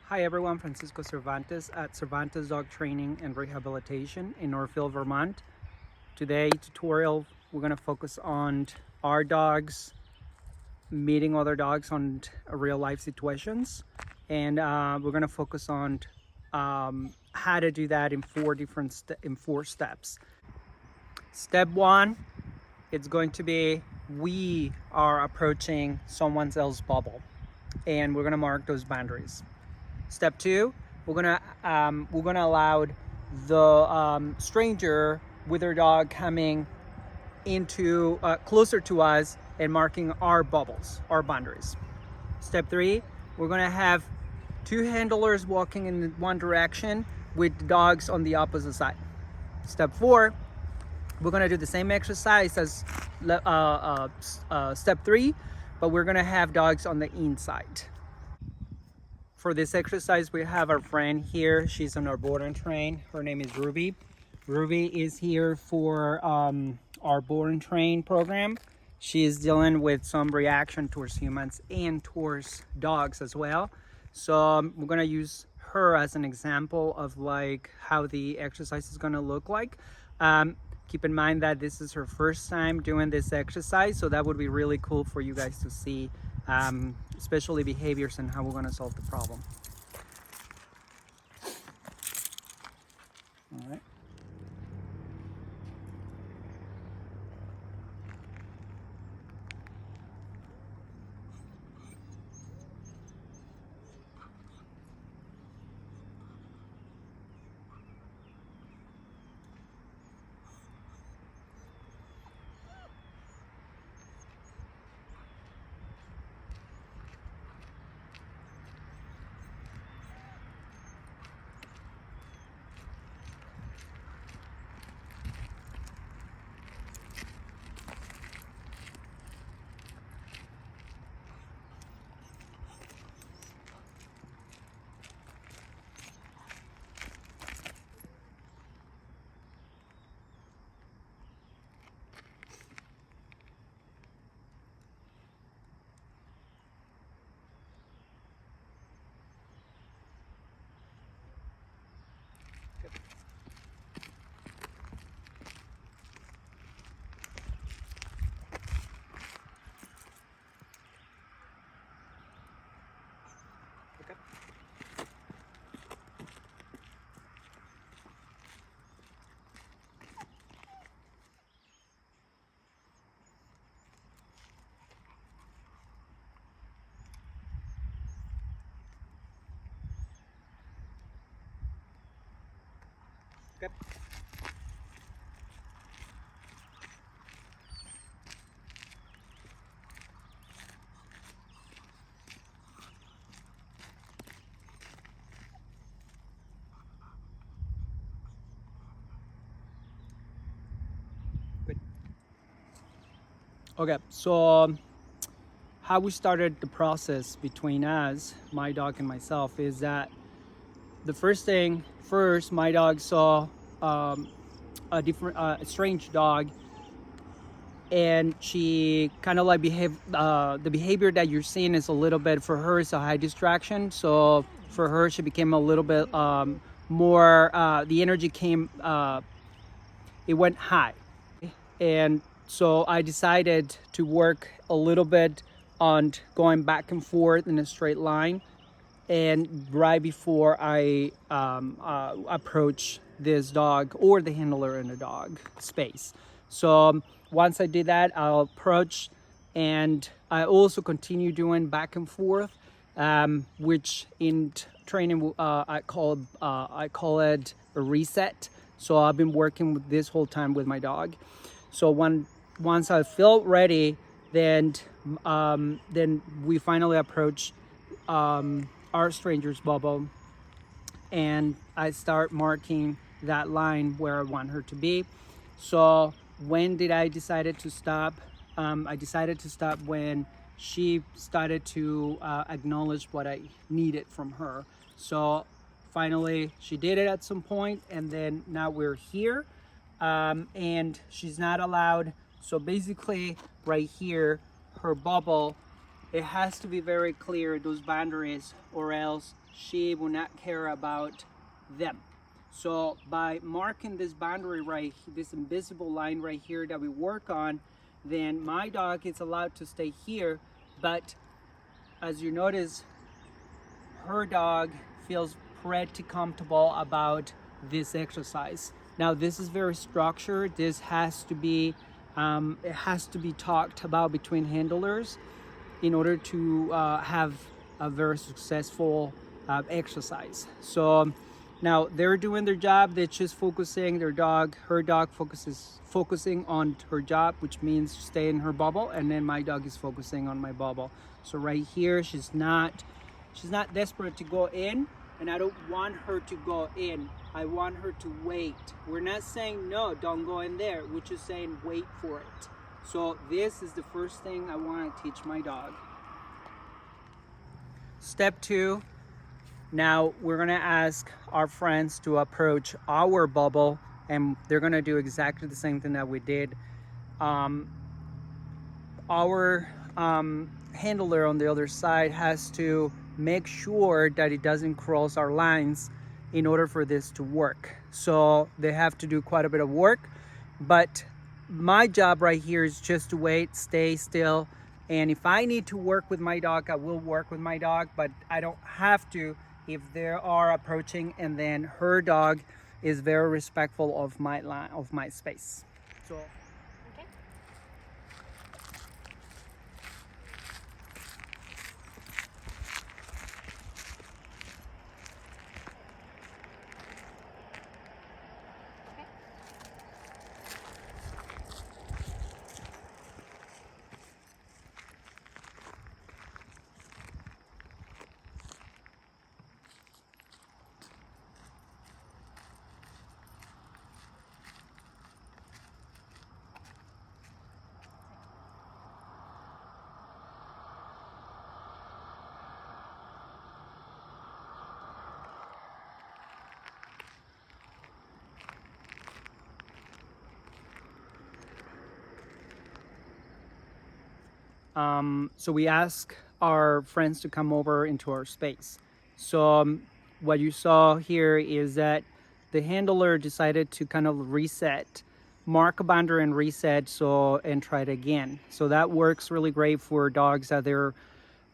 Hi everyone, Francisco Cervantes at Cervantes Dog Training and Rehabilitation in Northfield, Vermont. Today tutorial, we're going to focus on our dogs meeting other dogs on real life situations, and we're going to focus on how to do that in four steps. Step one, it's going to be we are approaching someone else's bubble, and we're going to mark those boundaries. Step two, we're gonna allow the stranger with their dog coming into closer to us and marking our bubbles, our boundaries. Step three, we're gonna have two handlers walking in one direction with dogs on the opposite side. Step four, we're gonna do the same exercise as step three, but we're gonna have dogs on the inside. For this exercise, we have our friend here. She's on our board and train. Her name is Ruby. Ruby is here for our board and train program. She is dealing with some reaction towards humans and towards dogs as well. So we're gonna use her as an example of like how the exercise is gonna look like. Keep in mind that this is her first time doing this exercise, so that would be really cool for you guys to see, especially behaviors and how we're going to solve the problem. All right. Okay. Good. Okay, so how we started the process between us, my dog and myself, is that the first, my dog saw a strange dog, and she kind of like the behavior that you're seeing is a little bit, for her, is a high distraction. So for her, she became a little bit more, the energy came, it went high. And so I decided to work a little bit on going back and forth in a straight line, and right before I approach this dog or the handler in the dog space. So once I did that, I'll approach, and I also continue doing back and forth, which in training I call it a reset. So I've been working with this whole time with my dog. So once I felt ready, then we finally approach our stranger's bubble, and I start marking that line where I want her to be. So when did I decided to stop? I decided to stop when she started to acknowledge what I needed from her. So finally she did it at some point, and then now we're here, and she's not allowed. So basically right here, her bubble it has to be very clear, those boundaries, or else she will not care about them. So by marking this boundary right, this invisible line right here that we work on, then my dog is allowed to stay here, but as you notice, her dog feels pretty comfortable about this exercise. Now this is very structured. This has to be it has to be talked about between handlers in order to have a very successful exercise. So now they're doing their job. They're just focusing. Her dog focusing on her job, which means stay in her bubble, and then my dog is focusing on my bubble. So right here, she's not desperate to go in, and I don't want her to go in. I want her to wait. We're not saying no, don't go in there. We're just saying wait for it. So this is the first thing I want to teach my dog. Step 2. Now we're gonna ask our friends to approach our bubble, and they're gonna do exactly the same thing that we did. Our handler on the other side has to make sure that it doesn't cross our lines in order for this to work. So they have to do quite a bit of work, but my job right here is just to wait, stay still, and if I need to work with my dog, I will work with my dog, but I don't have to if they are approaching, and then her dog is very respectful of my line, of my space. So so we ask our friends to come over into our space. So what you saw here is that the handler decided to kind of reset, mark a boundary and reset, and try it again. So that works really great for dogs that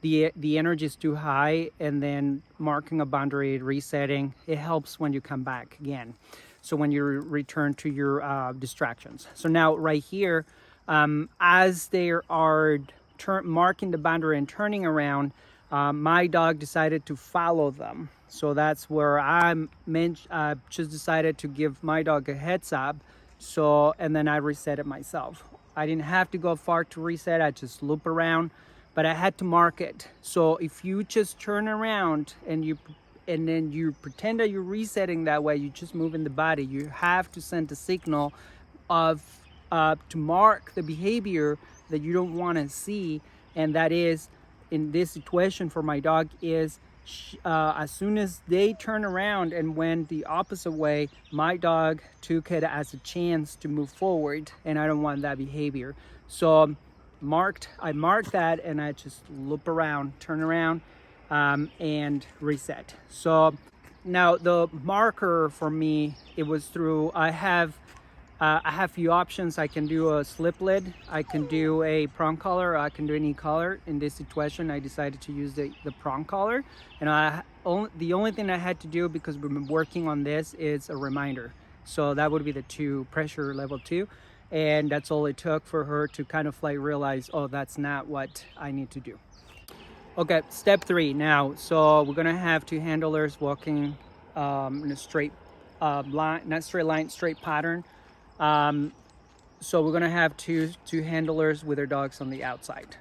the energy is too high, and then marking a boundary, resetting, it helps when you come back again. So when you return to your distractions. So now right here, as they are marking the boundary and turning around, my dog decided to follow them. So that's where I just decided to give my dog a heads up. So, and then I reset it myself. I didn't have to go far to reset. I just loop around, but I had to mark it. So if you just turn around and then you pretend that you're resetting that way, you just move in the body. You have to send a signal of to mark the behavior that you don't want to see, and that is, in this situation for my dog, is as soon as they turn around and went the opposite way, my dog took it as a chance to move forward, and I don't want that behavior. So I marked that, and I just loop around, turn around, and reset. So now the marker for me, it was through, I have a few options. I can do a slip lid, I can do a prong collar, or I can do any collar. In this situation, I decided to use the prong collar, and the only thing I had to do, because we've been working on this, is a reminder. So that would be the 2 pressure level 2, and that's all it took for her to kind of like realize, oh, that's not what I need to do. Okay, step 3 now. So we're gonna have 2 handlers walking in a straight line, not straight line, straight pattern. So we're gonna have two handlers with their dogs on the outside.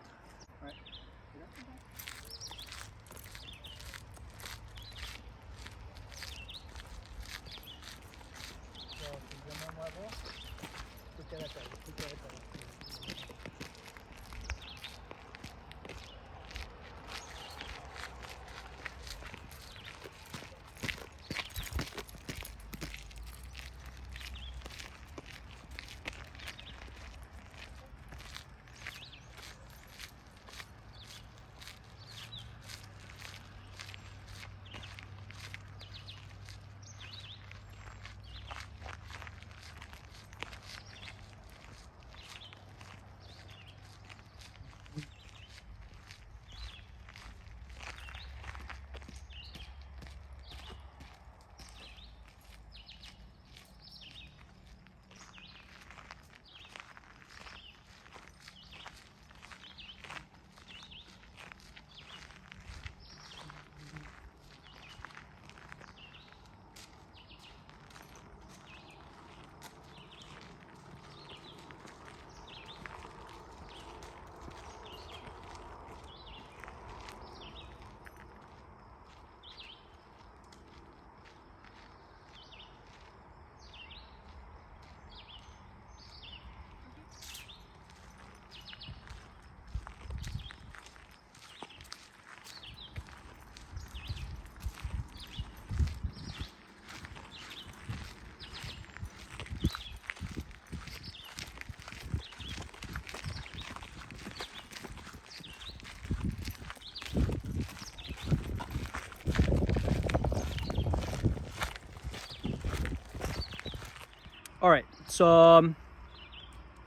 All right, so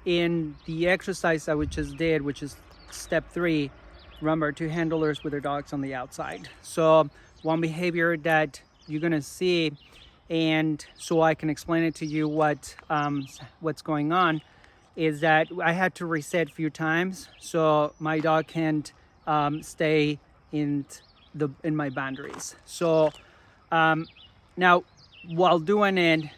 in the exercise that we just did, which is step 3, remember, 2 handlers with their dogs on the outside. So one behavior that you're gonna see, and so I can explain it to you what's going on, is that I had to reset a few times so my dog can't stay in my boundaries. So now while doing it,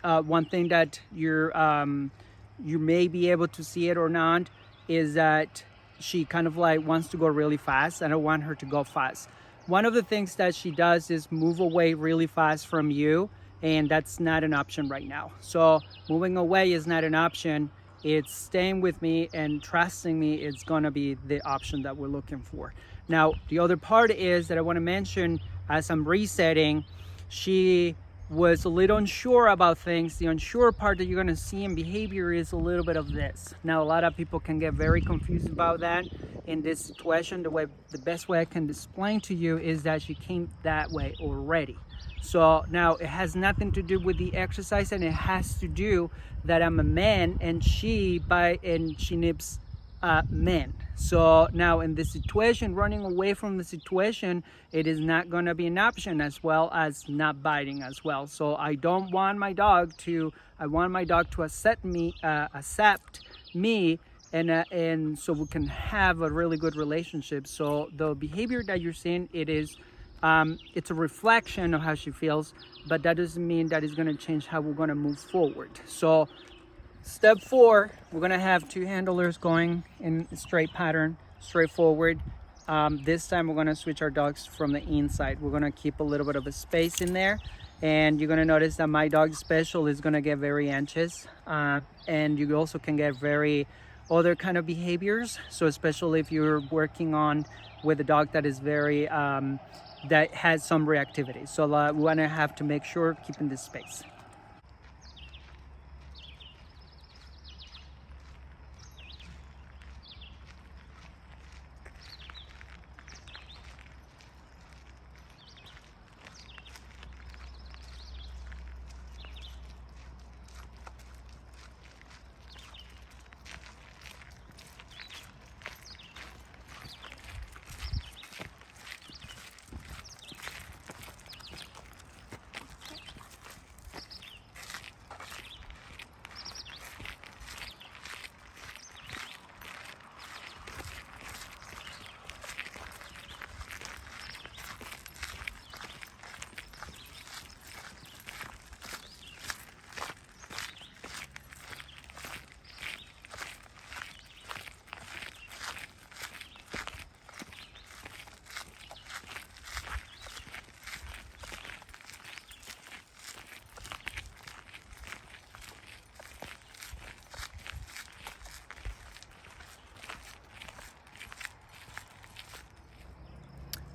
one thing that you may be able to see it or not is that she kind of like wants to go really fast. I don't want her to go fast. One of the things that she does is move away really fast from you, and that's not an option right now. So moving away is not an option. It's staying with me and trusting me. It's gonna be the option that we're looking for. Now, the other part is that I want to mention, as I'm resetting, she was a little unsure about things. The unsure part that you're going to see in behavior is a little bit of this. Now, a lot of people can get very confused about that in this situation. The best way I can explain to you is that she came that way already. So now it has nothing to do with the exercise, and it has to do that I'm a man and she nips men. So now in this situation, running away from the situation, it is not going to be an option, as well as not biting as well. So I want my dog to accept me, and so we can have a really good relationship. So the behavior that you're seeing, it's a reflection of how she feels, but that doesn't mean that it's going to change how we're going to move forward. So step 4, we're going to have 2 handlers going in a straight pattern, straight forward. This time we're going to switch our dogs from the inside. We're going to keep a little bit of a space in there, and you're going to notice that my dog special is going to get very anxious, and you also can get very other kind of behaviors. So especially if you're working on with a dog that is very that has some reactivity. So we want to have to make sure keeping this space.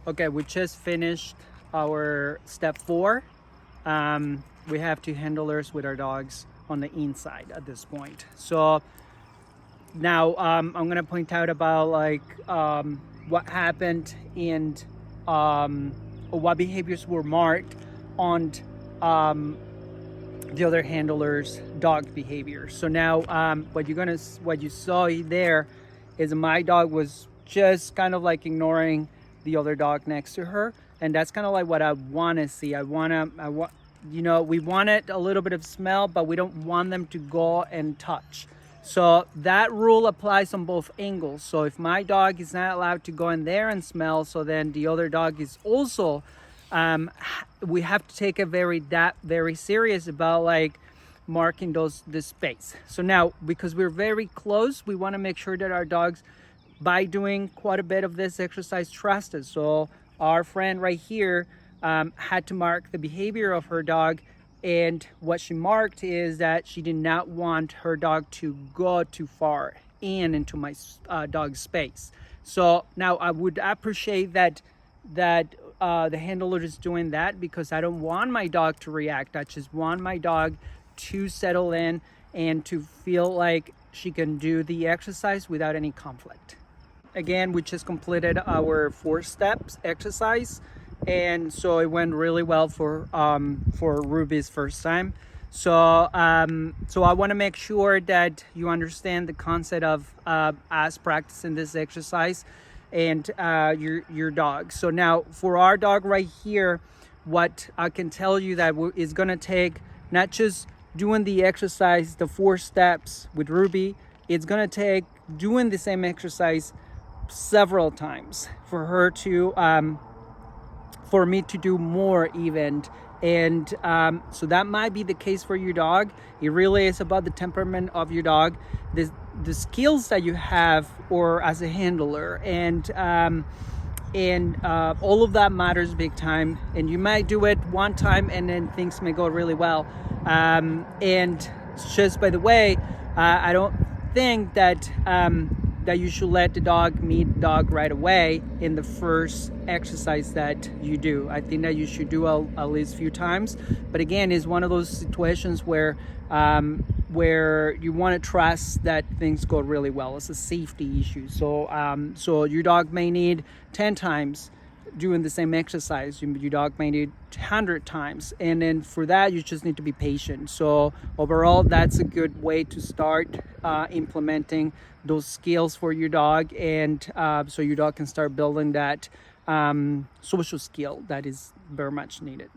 Okay, we just finished our step 4. We have 2 handlers with our dogs on the inside at this point. So now I'm gonna point out about what happened and what behaviors were marked on the other handlers' dog behavior. So now what you saw there is my dog was just kind of like ignoring the other dog next to her, and that's kind of like what I want to see. We wanted a little bit of smell, but we don't want them to go and touch. So that rule applies on both angles. So if my dog is not allowed to go in there and smell, so then the other dog is also we have to take it very serious about like marking this space. So now, because we're very close, we want to make sure that our dogs, by doing quite a bit of this exercise, trust us. So our friend right here had to mark the behavior of her dog, and what she marked is that she did not want her dog to go too far into my dog's space. So now I would appreciate that the handler is doing that, because I don't want my dog to react. I just want my dog to settle in and to feel like she can do the exercise without any conflict. Again, we just completed our 4 steps exercise, and so it went really well for Ruby's first time. So so I want to make sure that you understand the concept of us practicing this exercise and your dog. So now for our dog right here, what I can tell you that is going to take not just doing the exercise, the 4 steps with Ruby, it's going to take doing the same exercise several times for her to for me to do more even. And so that might be the case for your dog. It really is about the temperament of your dog, the skills that you have or as a handler, and all of that matters big time. And you might do it one time and then things may go really well. And just by the way, I don't think that that you should let the dog meet dog right away in the first exercise that you do. I think that you should do at least a few times. But again, it's one of those situations where you want to trust that things go really well. It's a safety issue. So so your dog may need 10 times doing the same exercise. Your dog may need 100 times, and then for that you just need to be patient. So overall, that's a good way to start implementing those skills for your dog, and so your dog can start building that social skill that is very much needed.